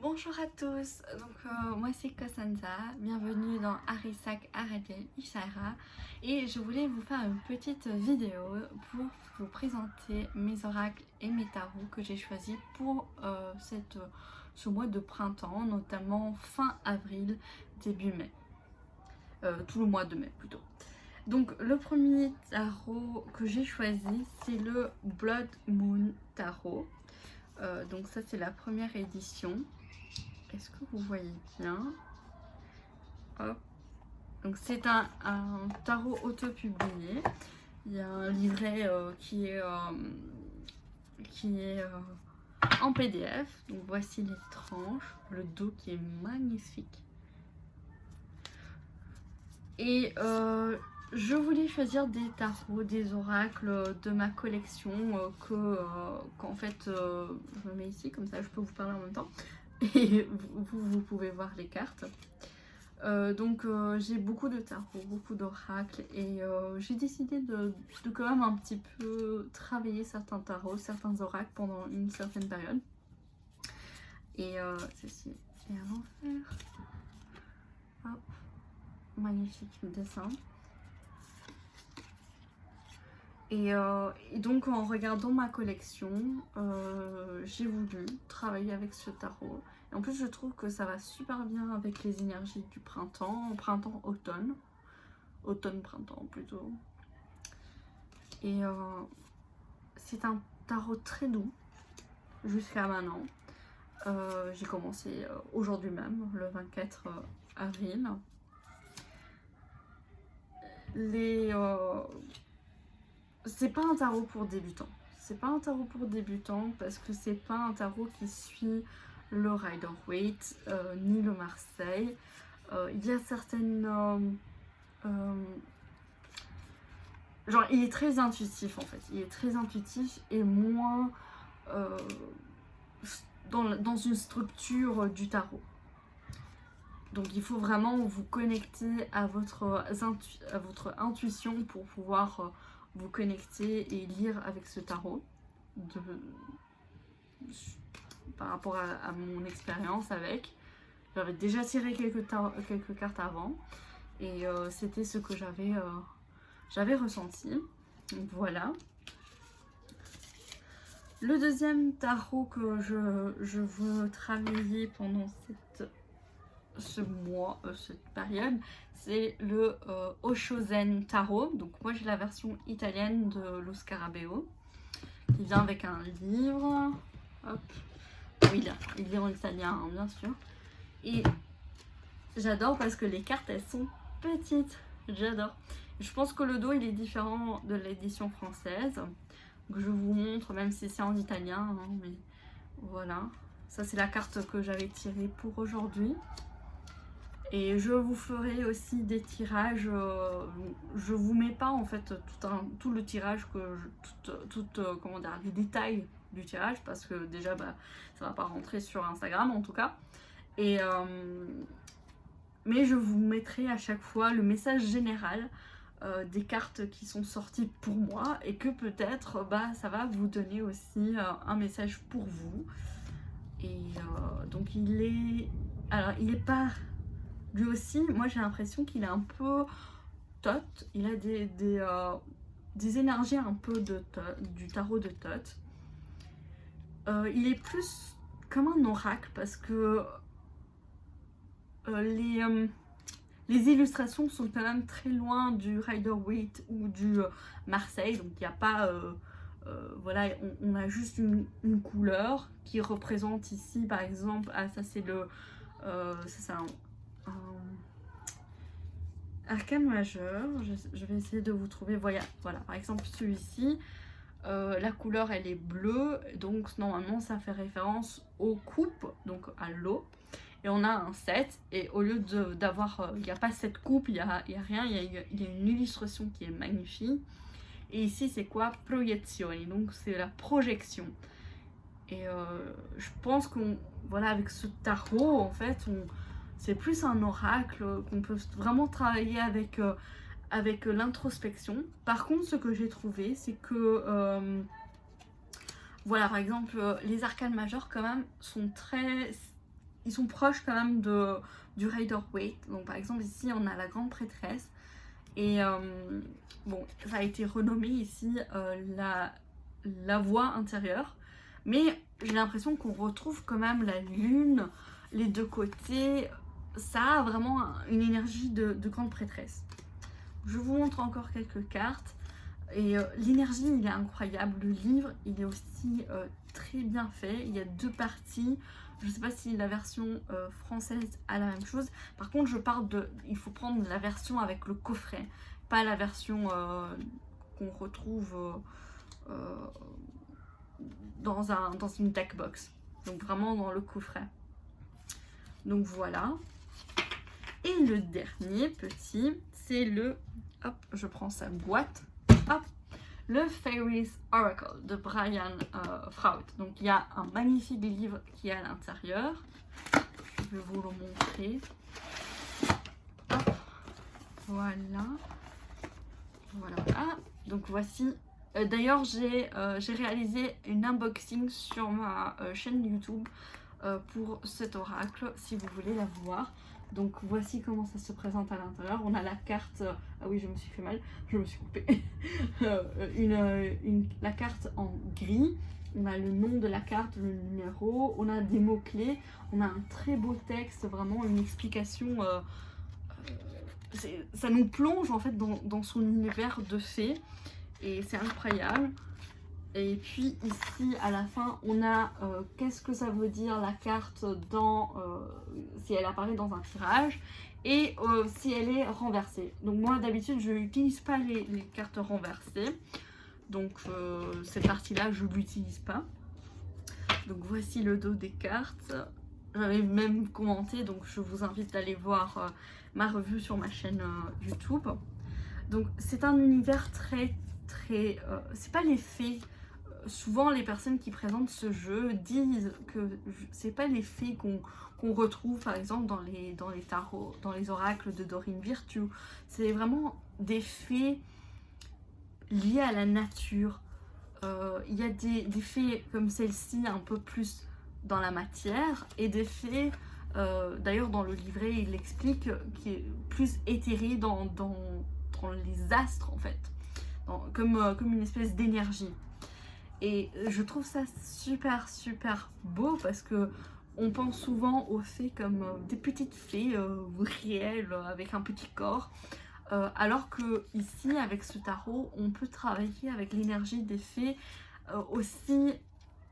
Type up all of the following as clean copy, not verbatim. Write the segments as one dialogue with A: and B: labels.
A: Bonjour à tous, moi c'est Cassandra, bienvenue dans Arisak Aradel Ishara et je voulais vous faire une petite vidéo pour vous présenter mes oracles et mes tarots que j'ai choisis pour ce mois de printemps, notamment fin avril, début mai, tout le mois de mai plutôt. Donc le premier tarot que j'ai choisi c'est le Blood Moon Tarot. Donc ça c'est la première édition. Est-ce que vous voyez bien? Hop. Donc c'est un tarot auto-publié. Il y a un livret qui est en PDF. Donc voici les tranches. Le dos qui est magnifique. Et je voulais choisir des tarots, des oracles de ma collection qu'en fait je mets ici, comme ça je peux vous parler en même temps. Et vous pouvez voir les cartes. J'ai beaucoup de tarots, beaucoup d'oracles et j'ai décidé de quand même un petit peu travailler certains tarots, certains oracles pendant une certaine période. Et ceci est à l'envers. Hop, magnifique dessin. Et donc en regardant ma collection, j'ai voulu travailler avec ce tarot. Et en plus je trouve que ça va super bien avec les énergies du printemps, printemps-automne. Automne-printemps plutôt. Et c'est un tarot très doux jusqu'à maintenant. J'ai commencé aujourd'hui même, le 24 avril. C'est pas un tarot pour débutants. C'est pas un tarot pour débutants parce que c'est pas un tarot qui suit le Rider-Waite ni le Marseille. Il y a certaines... genre il est très intuitif en fait. Il est très intuitif et moins dans une structure du tarot. Donc il faut vraiment vous connecter à votre intuition pour pouvoir vous connecter et lire avec ce tarot par rapport à mon expérience avec. J'avais déjà tiré quelques cartes avant et c'était ce que j'avais ressenti. Donc voilà. Le deuxième tarot que je veux travailler pendant ce mois, cette période, c'est le Oshozen Tarot. Donc moi j'ai la version italienne de Lo Scarabeo qui vient avec un livre. Hop. Oui, il est en italien, hein, bien sûr. Et j'adore parce que les cartes elles sont petites. J'adore. Je pense que le dos il est différent de l'édition française. Donc je vous montre, même si c'est en italien, hein, mais voilà. Ça c'est la carte que j'avais tirée pour aujourd'hui. Et je vous ferai aussi des tirages, je vous mets pas en fait tout le tirage, comment dire, les détails du tirage parce que déjà ça va pas rentrer sur Instagram en tout cas. Et mais je vous mettrai à chaque fois le message général des cartes qui sont sorties pour moi et que peut-être ça va vous donner aussi un message pour vous. Et donc il est pas... Lui aussi, moi j'ai l'impression qu'il est un peu Thoth. Il a des énergies un peu du tarot de Thoth. Il est plus comme un oracle parce que les illustrations sont quand même très loin du Rider-Waite ou du Marseille. Donc il n'y a pas... voilà, on a juste une couleur qui représente ici par exemple... Ah ça c'est le... ça c'est un arcane majeur. Je vais essayer de vous trouver. Voilà, par exemple celui-ci, la couleur elle est bleue, donc normalement ça fait référence aux coupes, donc à l'eau. Et on a un 7, et au lieu d'avoir, il n'y a pas cette coupe, il n'y a rien, il y a une illustration qui est magnifique. Et ici c'est quoi? Proiezione, donc c'est la projection. Et je pense qu'on, voilà, avec ce tarot en fait, c'est plus un oracle qu'on peut vraiment travailler avec l'introspection. Par contre, ce que j'ai trouvé, c'est que voilà, par exemple, les arcanes majeures quand même sont très ils sont proches quand même du Rider-Waite. Donc par exemple ici on a la grande prêtresse et bon ça a été renommé ici la voie intérieure, mais j'ai l'impression qu'on retrouve quand même la lune, les deux côtés, ça a vraiment une énergie de grande prêtresse. Je vous montre encore quelques cartes. Et l'énergie, il est incroyable. Le livre, il est aussi très bien fait. Il y a 2 parties. Je ne sais pas si la version française a la même chose. Par contre, je parle de... Il faut prendre la version avec le coffret, pas la version qu'on retrouve dans une deck box. Donc vraiment dans le coffret. Donc voilà. Et le dernier petit, c'est le... Hop, je prends sa boîte. Hop, le Fairies Oracle de Brian Froud. Donc il y a un magnifique livre qui est à l'intérieur. Je vais vous le montrer. Hop, voilà. Voilà. Donc voici. D'ailleurs, j'ai réalisé une unboxing sur ma chaîne YouTube pour cet oracle, si vous voulez la voir. Donc voici comment ça se présente à l'intérieur. On a la carte, ah oui je me suis fait mal, je me suis coupée, la carte en gris, on a le nom de la carte, le numéro, on a des mots-clés, on a un très beau texte, vraiment une explication, ça nous plonge en fait dans son univers de fées et c'est incroyable. Et puis ici à la fin on a qu'est-ce que ça veut dire la carte si elle apparaît dans un tirage et si elle est renversée. Donc moi d'habitude je n'utilise pas les cartes renversées, donc cette partie là je ne l'utilise pas. Donc voici le dos des cartes. J'avais même commenté, donc je vous invite à aller voir ma revue sur ma chaîne YouTube. Donc c'est un univers très c'est pas les fées. Souvent les personnes qui présentent ce jeu disent que c'est pas les fées qu'on retrouve par exemple dans les tarots, dans les oracles de Doreen Virtue. C'est vraiment des fées liées à la nature. Il y a des fées comme celle-ci un peu plus dans la matière et des fées, d'ailleurs dans le livret il explique, qui est plus éthérée dans les astres en fait, comme une espèce d'énergie. Et je trouve ça super beau parce que on pense souvent aux fées comme des petites fées réelles avec un petit corps, alors que ici avec ce tarot on peut travailler avec l'énergie des fées aussi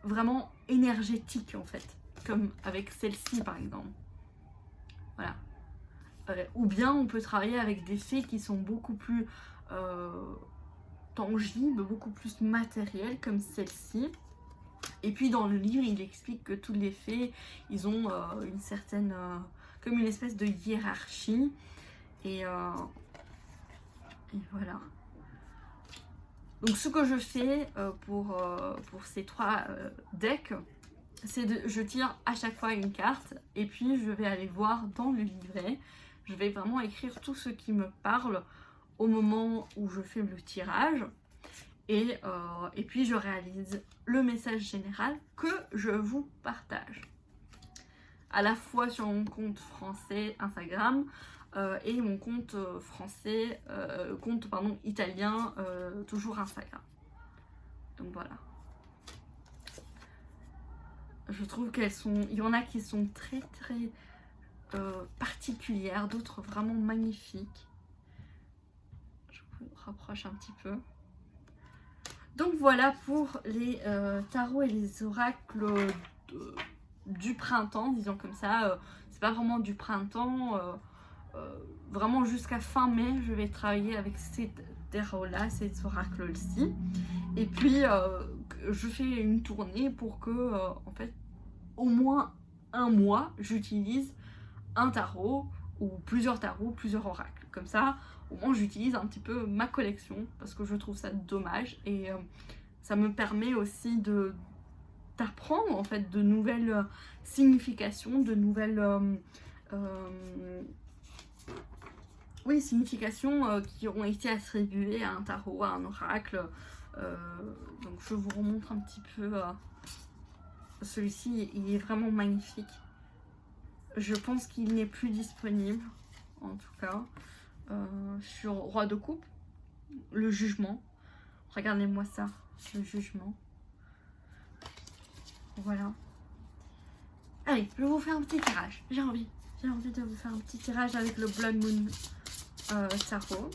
A: vraiment énergétique en fait, comme avec celle-ci par exemple. Voilà. Ou bien on peut travailler avec des fées qui sont beaucoup plus tangibles, beaucoup plus matérielles comme celle-ci. Et puis dans le livre il explique que tous les fées ils ont une certaine comme une espèce de hiérarchie et voilà. Donc ce que je fais pour ces 3 decks, c'est je tire à chaque fois une carte et puis je vais aller voir dans le livret, je vais vraiment écrire tout ce qui me parle au moment où je fais le tirage et puis je réalise le message général que je vous partage à la fois sur mon compte français Instagram et mon compte français, italien, toujours Instagram. Donc voilà. Je trouve qu'elles sont, il y en a qui sont très particulières, d'autres vraiment magnifiques. Je vous rapproche un petit peu. Donc voilà pour les tarots et les oracles du printemps, disons comme ça. C'est pas vraiment du printemps, vraiment jusqu'à fin mai je vais travailler avec ces tarots là, ces oracles ci, et puis je fais une tournée pour que en fait au moins un mois j'utilise un tarot ou plusieurs tarots, plusieurs oracles, comme ça au moins j'utilise un petit peu ma collection parce que je trouve ça dommage et ça me permet aussi d'apprendre en fait de nouvelles significations, de nouvelles significations qui ont été attribuées à un tarot, à un oracle. Donc je vous remontre un petit peu celui-ci, il est vraiment magnifique. Je pense qu'il n'est plus disponible, en tout cas, sur Roi de Coupe, le jugement. Regardez-moi ça, le jugement. Voilà. Allez, je vais vous faire un petit tirage. J'ai envie de vous faire un petit tirage avec le Blood Moon Tarot.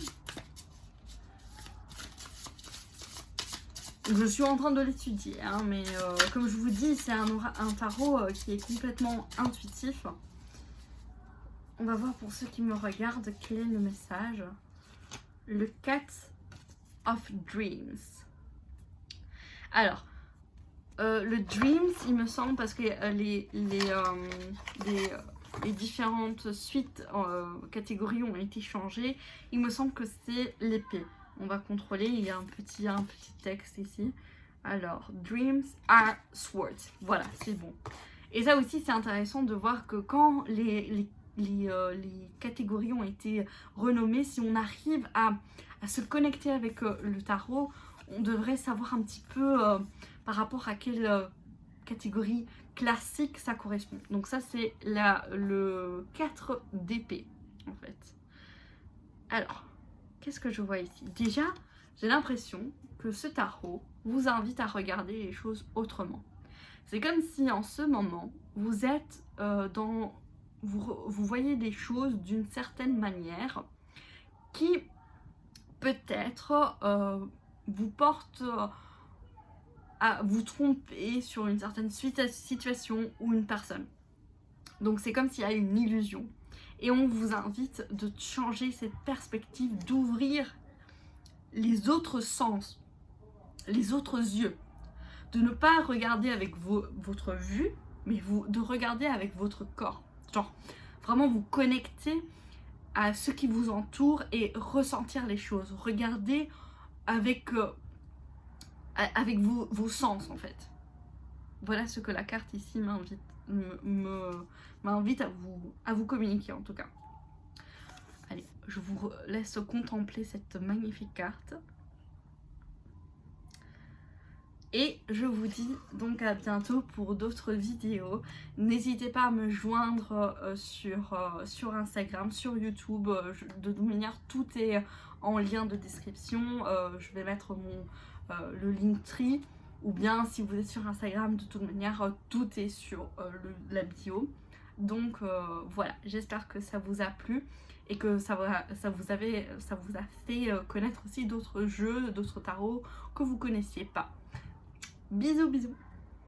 A: Je suis en train de l'étudier, hein, mais comme je vous dis, c'est un tarot qui est complètement intuitif. On va voir pour ceux qui me regardent quel est le message. Le Cat of Dreams. Alors, le Dreams, il me semble, parce que les différentes suites, catégories ont été changées, il me semble que c'est l'épée. On va contrôler, il y a un petit texte ici. Alors, Dreams are swords. Voilà, c'est bon. Et ça aussi, c'est intéressant de voir que quand les catégories ont été renommées, si on arrive à se connecter avec le tarot, on devrait savoir un petit peu par rapport à quelle catégorie classique ça correspond. Donc ça, c'est le 4 d'épée, en fait. Alors, qu'est-ce que je vois ici? Déjà, j'ai l'impression que ce tarot vous invite à regarder les choses autrement. C'est comme si en ce moment, vous êtes vous voyez des choses d'une certaine manière qui peut-être vous porte à vous tromper sur une certaine situation ou une personne. Donc c'est comme s'il y a une illusion. Et on vous invite de changer cette perspective, d'ouvrir les autres sens, les autres yeux. De ne pas regarder avec votre vue, mais de regarder avec votre corps. Genre, vraiment vous connecter à ce qui vous entoure et ressentir les choses. Regardez avec vos sens, en fait. Voilà ce que la carte ici m'invite à vous communiquer, en tout cas. Allez, je vous laisse contempler cette magnifique carte. Et je vous dis donc à bientôt pour d'autres vidéos. N'hésitez pas à me joindre sur Instagram, sur YouTube. De toute manière, tout est en lien de description. Je vais mettre le Linktree. Ou bien si vous êtes sur Instagram, de toute manière, tout est sur la bio. Donc voilà, j'espère que ça vous a plu et que ça vous a fait connaître aussi d'autres jeux, d'autres tarots que vous ne connaissiez pas. Bisous, bisous.